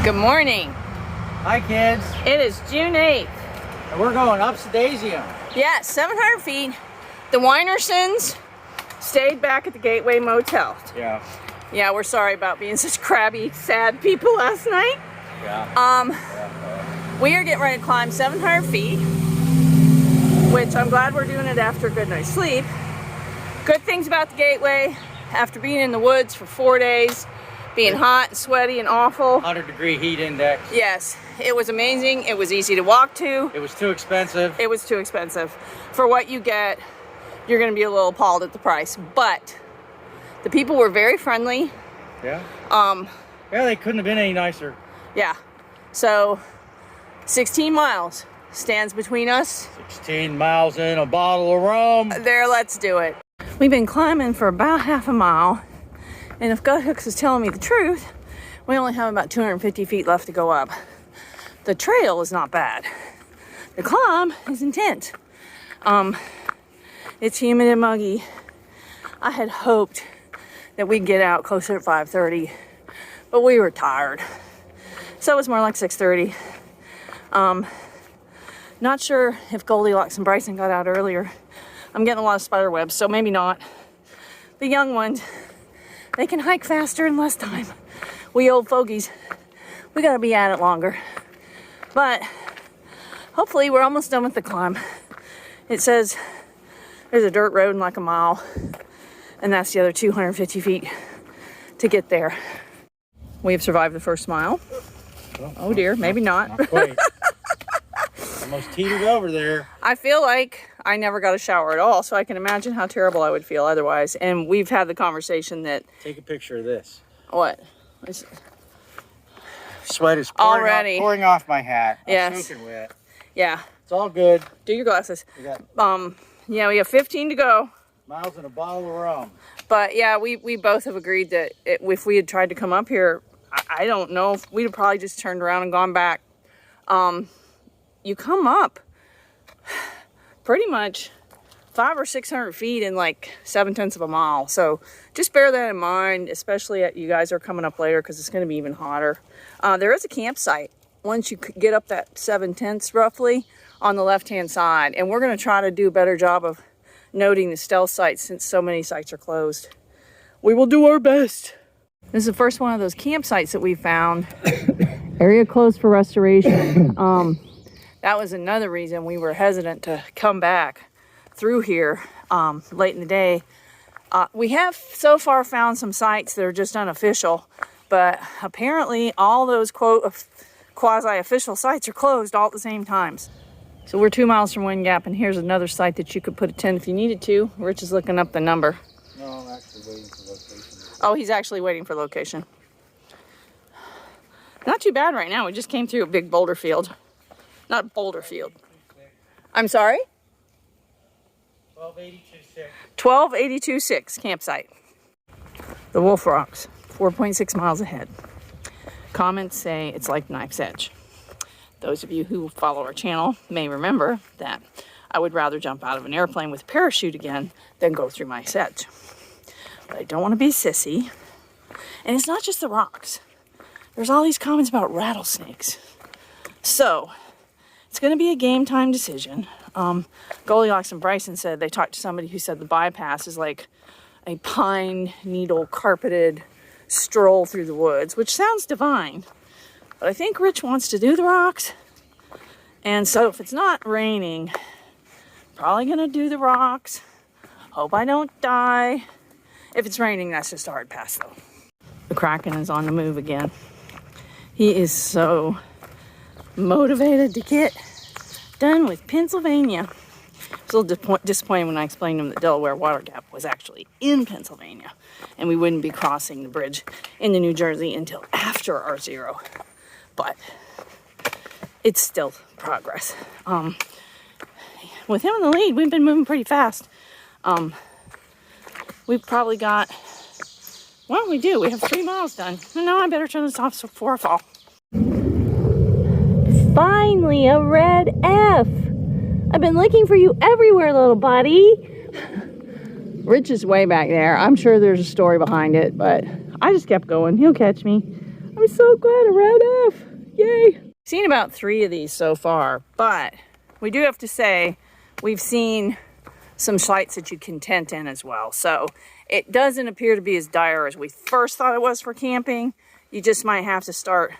Good morning. Hi kids. It is June 8th. And we're going up Sedasium. Yeah, 700 feet. The Winersons stayed back at the Gateway Motel. Yeah. Yeah, we're sorry about being such crabby, sad people last night. Yeah. We are getting ready to climb 700 feet, which I'm glad we're doing it after a good night's sleep. Good things about the Gateway, after being in the woods for 4 days, being hot and sweaty and awful. 100-degree heat index. Yes, it was amazing. It was easy to walk to. It was too expensive. It was too expensive. For what you get, you're going to be a little appalled at the price. But the people were very friendly. Yeah. Yeah, they couldn't have been any nicer. Yeah. So 16 miles stands between us. 16 miles in a bottle of rum. There, let's do it. We've been climbing for about half a mile. And if Gut Hooks is telling me the truth, we only have about 250 feet left to go up. The trail is not bad. The climb is intense. It's humid and muggy. I had hoped that we'd get out closer at 5:30, but we were tired. So it was more like 6:30. Not sure if Goldilocks and Bryson got out earlier. I'm getting a lot of spider webs, so maybe not. The young ones, they can hike faster in less time. We old fogies, we gotta be at it longer. But hopefully we're almost done with the climb. It says there's a dirt road in like a mile, and that's the other 250 feet to get there. We have survived the first mile. Oh dear, maybe not. Not quite. Almost teetered over there. I feel like I never got a shower at all, so I can imagine how terrible I would feel otherwise. And we've had the conversation that... Take a picture of this. What? Sweat is already pouring off my hat. Yes. I'm soaking wet. Yeah. It's all good. Do your glasses. We got yeah, we have 15 to go. miles in a bottle of rum. But yeah, we both have agreed that if we had tried to come up here, I don't know if we'd have probably just turned around and gone back. You come up pretty much 500 or 600 feet in like 7/10 of a mile. So just bear that in mind, especially you guys are coming up later because it's going to be even hotter. There is a campsite once you get up that 7/10 roughly on the left-hand side. And we're going to try to do a better job of noting the stealth sites since so many sites are closed. We will do our best. This is the first one of those campsites that we found. Area closed for restoration. That was another reason we were hesitant to come back through here late in the day. We have so far found some sites that are just unofficial, but apparently all those quasi-official sites are closed all at the same times. So we're 2 miles from Wind Gap, and here's another site that you could put a tent if you needed to. Rich is looking up the number. No, I'm actually waiting for location. Oh, he's actually waiting for location. Not too bad right now. We just came through a big boulder field. Not boulder field. I'm sorry? 1282.6. 1282.6 campsite. The Wolf Rocks, 4.6 miles ahead. Comments say it's like knife's edge. Those of you who follow our channel may remember that I would rather jump out of an airplane with a parachute again than go through my edge. But I don't want to be a sissy. And it's not just the rocks. There's all these comments about rattlesnakes. So, it's going to be a game time decision. Goldilocks and Bryson said they talked to somebody who said the bypass is like a pine needle carpeted stroll through the woods, which sounds divine. But I think Rich wants to do the rocks. And so if it's not raining, probably going to do the rocks. Hope I don't die. If it's raining, that's just a hard pass though. The Kraken is on the move again. He is so motivated to get done with Pennsylvania. It's a little disappointing when I explained to him that Delaware Water Gap was actually in Pennsylvania and we wouldn't be crossing the bridge into New Jersey until after R0. But it's still progress. With him in the lead, we've been moving pretty fast. We've probably got, well, we do. We have 3 miles done. No, I better turn this off before I fall. Finally, a red F. I've been looking for you everywhere, little buddy. Rich is way back there. I'm sure there's a story behind it, but I just kept going. He'll catch me. I'm so glad around F. Yay. Seen about 3 of these so far, but we do have to say we've seen some sites that you can tent in as well. So it doesn't appear to be as dire as we first thought it was for camping. You just might have to start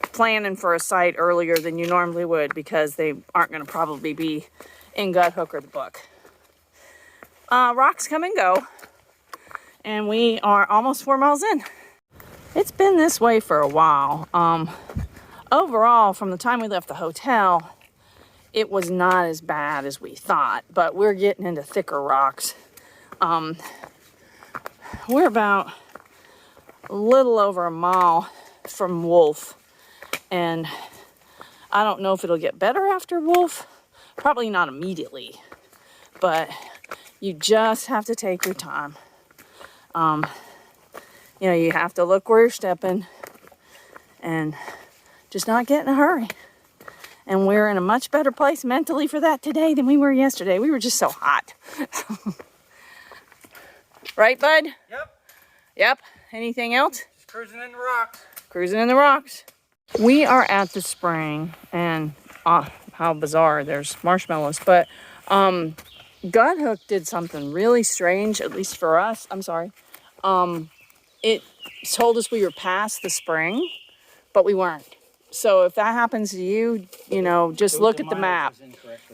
planning for a site earlier than you normally would because they aren't going to probably be in Gut Hook or the Book. Rocks come and go, and we are almost 4 miles in. It's been this way for a while. Overall, from the time we left the hotel, it was not as bad as we thought, but we're getting into thicker rocks. We're about a little over a mile from Wolf, and I don't know if it'll get better after Wolf. Probably not immediately, but you just have to take your time. You know, you have to look where you're stepping and just not get in a hurry. And we're in a much better place mentally for that today than we were yesterday. We were just so hot. Right, bud? Yep. Yep. Anything else? Just cruising in the rocks. Cruising in the rocks. We are at the spring, and how bizarre, there's marshmallows. But Gut Hook did something really strange, at least for us. I'm sorry. It told us we were past the spring, but we weren't. So if that happens to you, you know, just look at the map.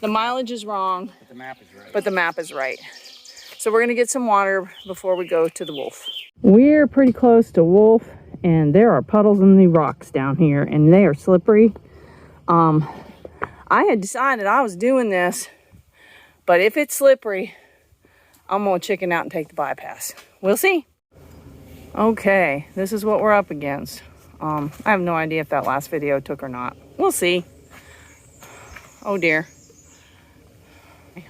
The mileage is wrong, but the map is right. but the map is right. So we're going to get some water before we go to the Wolf. We're pretty close to Wolf, and there are puddles in the rocks down here, and they are slippery. I had decided I was doing this, but if it's slippery, I'm going to chicken out and take the bypass. We'll see. Okay, this is what we're up against. I have no idea if that last video took or not. We'll see. Oh dear.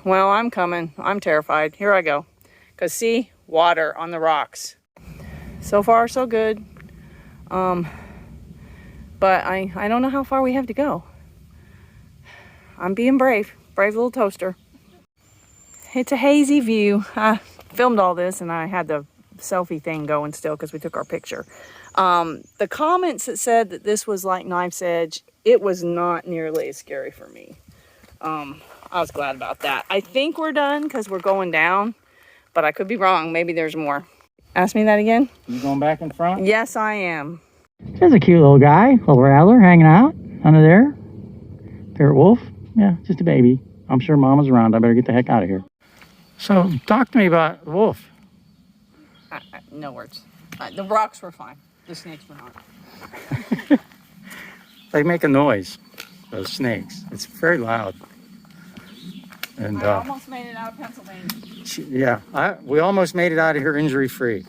Well, I'm coming. I'm terrified. Here I go. Because see, water on the rocks. So far, so good. But I don't know how far we have to go. I'm being brave. Brave little toaster. It's a hazy view. I filmed all this and I had the selfie thing going still because we took our picture. The comments that said that this was like Knife's Edge, it was not nearly as scary for me. I was glad about that. I think we're done because we're going down, but I could be wrong. Maybe there's more. Ask me that again? You going back in front? Yes, I am. There's a cute little guy, little rattler hanging out under there. Parrot wolf. Yeah, just a baby. I'm sure mama's around. I better get the heck out of here. So, talk to me about the wolf. No words. The rocks were fine. The snakes were not. They make a noise, those snakes. It's very loud. And I almost made it out of Pennsylvania. Yeah, we almost made it out of here injury-free.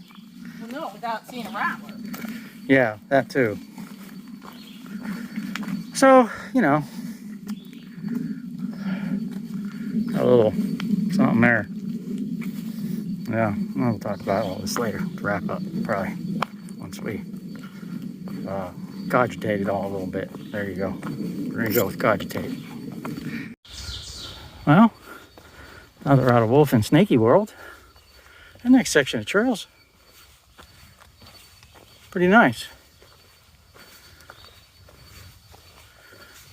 Well, no, without seeing a rattler. Yeah, that too. So, you know, a little something there. Yeah, we'll talk about all this later to wrap up, probably, once we cogitate it all a little bit. There you go. We're going to go with cogitate. Well, now that we're out of wolf and snaky world, the next section of trails, pretty nice.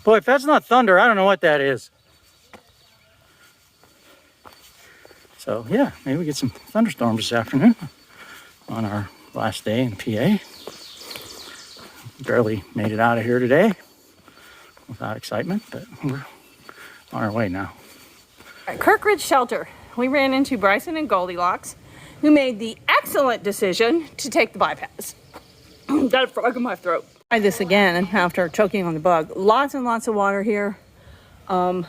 Boy, if that's not thunder, I don't know what that is. So yeah, maybe we get some thunderstorms this afternoon on our last day in PA. Barely made it out of here today without excitement, but we're on our way now. At Kirkridge Shelter, we ran into Bryson and Goldilocks, who made the excellent decision to take the bypass. Got a frog in my throat. Try this again after choking on the bug. Lots and lots of water here. And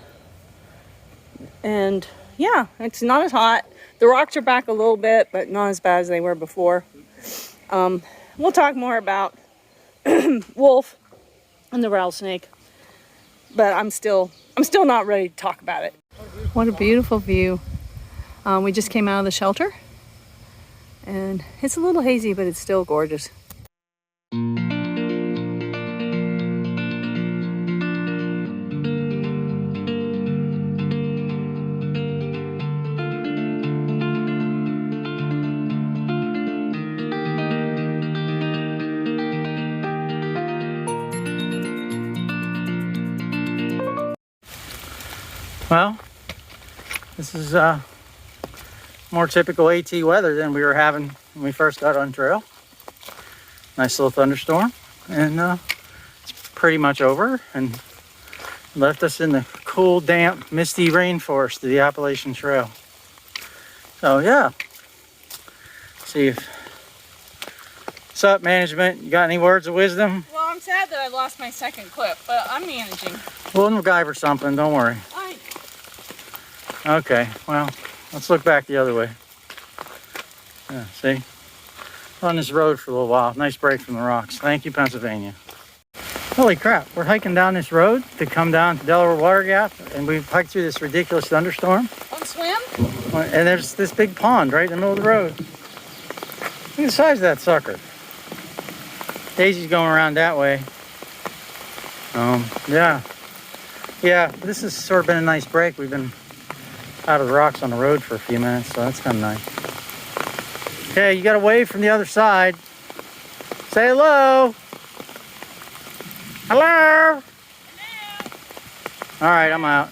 yeah, it's not as hot. The rocks are back a little bit, but not as bad as they were before. We'll talk more about wolf and the rattlesnake, but I'm still not ready to talk about it. What a beautiful view. We just came out of the shelter, and it's a little hazy, but it's still gorgeous. Well, this is more typical AT weather than we were having when we first got on trail. Nice little thunderstorm, and it's pretty much over and left us in the cool, damp, misty rainforest of the Appalachian Trail. So yeah, see if what's up, management. You got any words of wisdom? Well, I'm sad that I lost my second clip, but I'm managing. We'll MacGyver something, don't worry. Hi. Okay, well, let's look back the other way. Yeah, see? On this road for a little while. Nice break from the rocks. Thank you, Pennsylvania. Holy crap, we're hiking down this road to come down to Delaware Water Gap, and we've hiked through this ridiculous thunderstorm. Want to swim? And there's this big pond right in the middle of the road. Look at the size of that sucker. Daisy's going around that way. Yeah, this has sort of been a nice break. We've been out of the rocks on the road for a few minutes, so that's kind of nice. Okay, you got to wave from the other side. Say hello. Hello. All right, I'm out.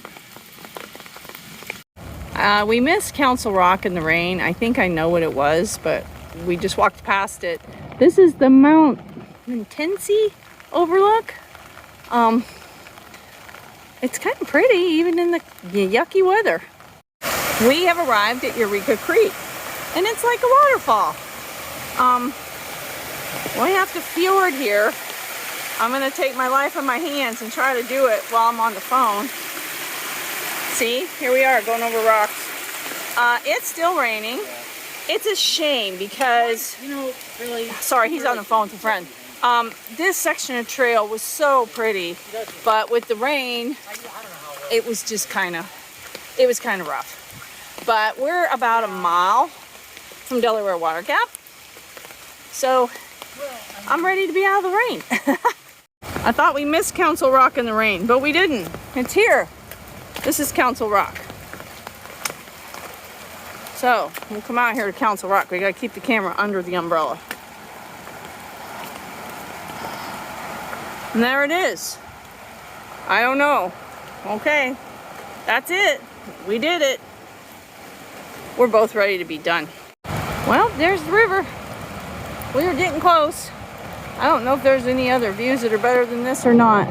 We missed Council Rock in the rain. I think I know what it was, but we just walked past it. This is the Mount Tensi overlook. It's kind of pretty, even in the yucky weather. We have arrived at Eureka Creek, and it's like a waterfall. We have to fjord here. I'm gonna take my life in my hands and try to do it while I'm on the phone. See, here we are going over rocks. It's still raining. It's a shame because, really, sorry, he's on the phone with a friend. This section of trail was so pretty, but with the rain, it was just kind of rough. But we're about a mile from Delaware Water Gap, so I'm ready to be out of the rain. I thought we missed Council Rock in the rain, but we didn't. It's here. This is Council Rock. So we'll come out here to Council Rock. We gotta keep the camera under the umbrella. And there it is. I don't know. Okay, that's it. We did it. We're both ready to be done. Well, there's the river. We were getting close. I don't know if there's any other views that are better than this or not,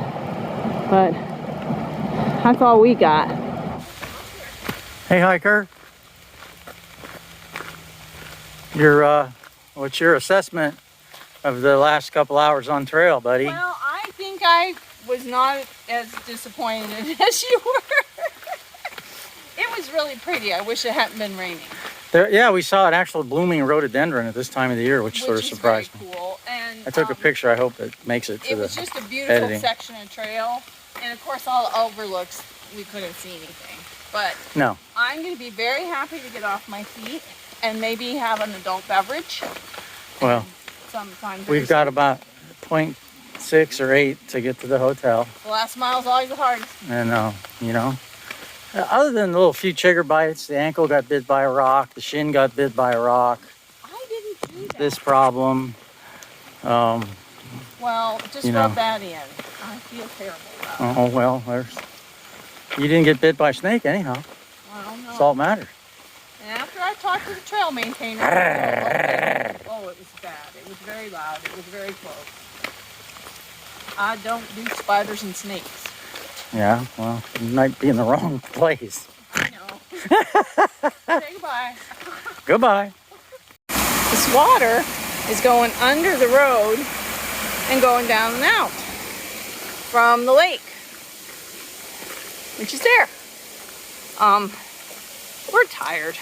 but that's all we got. Hey, hiker. What's your assessment of the last couple hours on trail, buddy? Well, I think I was not as disappointed as you were. It was really pretty. I wish it hadn't been raining. Yeah, we saw an actual blooming rhododendron at this time of the year, which sort of surprised me. Cool. And I took a picture. I hope it makes it to the It was just a beautiful editing section of trail. And of course, all the overlooks, we couldn't see anything. But no. I'm going to be very happy to get off my feet and maybe have an adult beverage. Well, sometime we've got about 0.6 or 8 to get to the hotel. The last mile is always the hardest. And, other than the little few chigger bites, the ankle got bit by a rock, the shin got bit by a rock. I didn't do that. This problem. Well, just rub that in. I feel terrible about it. Oh, well, you didn't get bit by a snake anyhow. Well, no. That's all that matters. And after I talked to the trail maintainer, oh, it was bad. It was very loud. It was very close. I don't do spiders and snakes. Yeah, well, you might be in the wrong place. I know. Say goodbye. Goodbye. This water is going under the road and going down and out from the lake, which is there. We're tired.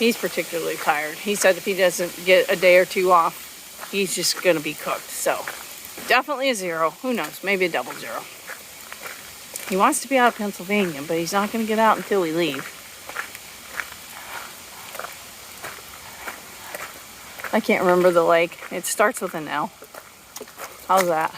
He's particularly tired. He said if he doesn't get a day or two off, he's just gonna be cooked. So definitely a 0. Who knows? Maybe a double 0. He wants to be out of Pennsylvania, but he's not going to get out until we leave. I can't remember the lake. It starts with an L. How's that?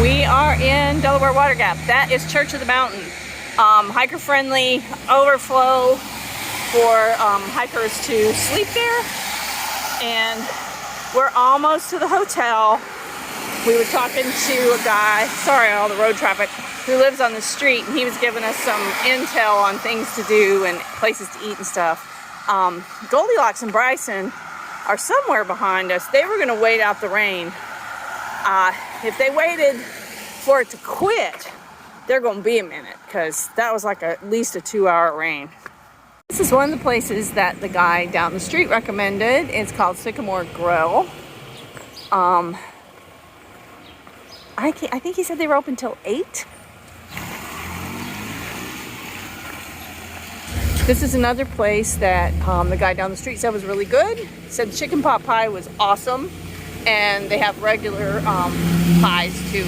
We are in Delaware Water Gap. That is Church of the Mountain. Hiker friendly overflow for hikers to sleep there. And we're almost to the hotel. we were talking to a guy, sorry all the road traffic, who lives on the street, and he was giving us some intel on things to do and places to eat and stuff. Goldilocks and Bryson are somewhere behind us. They were gonna wait out the rain. If they waited for it to quit, they're gonna be a minute, because that was like at least a 2-hour rain. This is one of the places that the guy down the street recommended. It's called Sycamore Grill. I think he said they were open till 8. This is another place that the guy down the street said was really good. He said the chicken pot pie was awesome, and they have regular pies too.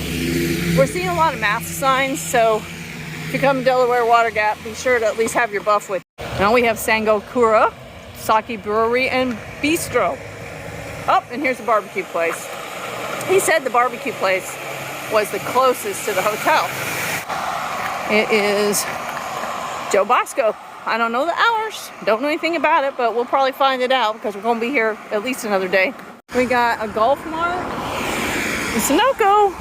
We're seeing a lot of mask signs, so if you come to Delaware Water Gap, be sure to at least have your buff with you. Now we have Sangokura, Sake Brewery and Bistro. Oh, and here's the barbecue place. He said the barbecue place was the closest to the hotel. It is Joe Bosco. I don't know the hours, don't know anything about it, but we'll probably find it out because we're going to be here at least another day. We got a golf mart in Sunoco.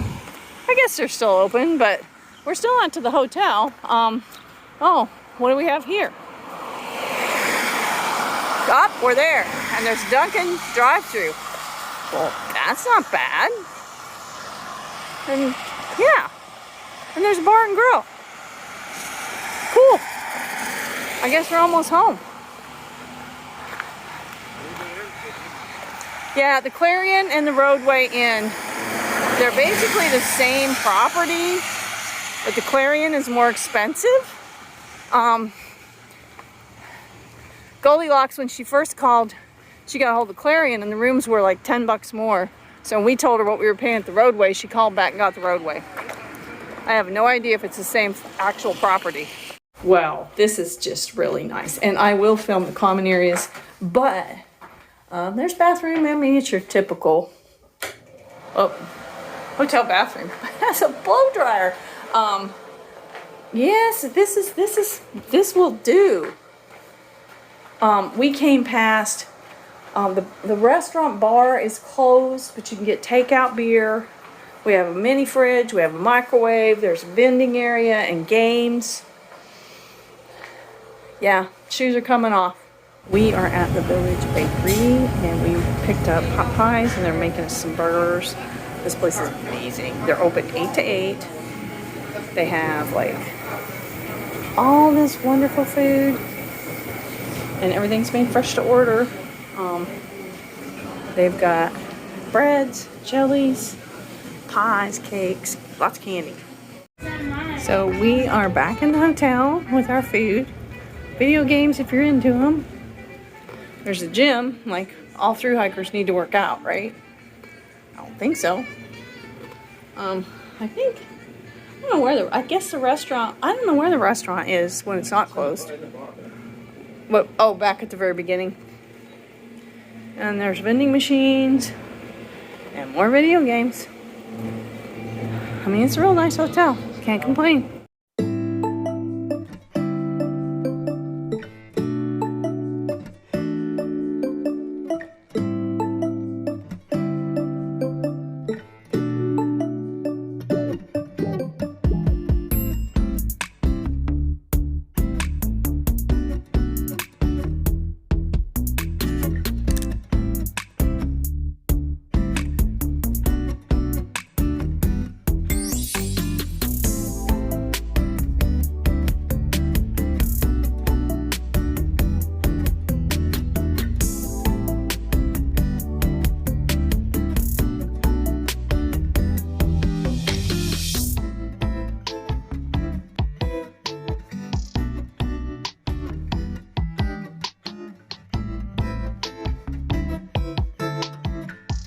I guess they're still open, but we're still not to the hotel. Oh, what do we have here? Oh, we're there, and there's Dunkin' drive-thru. Well, that's not bad. And yeah, and there's a bar and grill. Cool. I guess we're almost home. Yeah, the Clarion and the Roadway Inn, they're basically the same property, but the Clarion is more expensive. Goldilocks, when she first called, she got a hold of the Clarion and the rooms were like $10 more. So when we told her what we were paying at the Roadway, she called back and got the Roadway. I have no idea if it's the same actual property. Well, this is just really nice. And I will film the common areas, but there's bathroom. I mean, it's your typical hotel bathroom. That's a blow dryer. Yes, this will do. We came past, the restaurant bar is closed, but you can get takeout beer. We have a mini fridge, we have a microwave, there's a vending area and games. Yeah, shoes are coming off. We are at the Village Bakery and we picked up hot pies and they're making us some burgers. This place is amazing. They're open 8 to 8. They have like all this wonderful food and everything's made fresh to order. They've got breads, jellies, pies, cakes, lots of candy. So we are back in the hotel with our food. Video games if you're into them. There's a gym, like all through hikers need to work out, right? I don't think so. I don't know where I guess the restaurant, I don't know where the restaurant is when it's not closed. But, oh, back at the very beginning. And there's vending machines and more video games. I mean, it's a real nice hotel. Can't complain.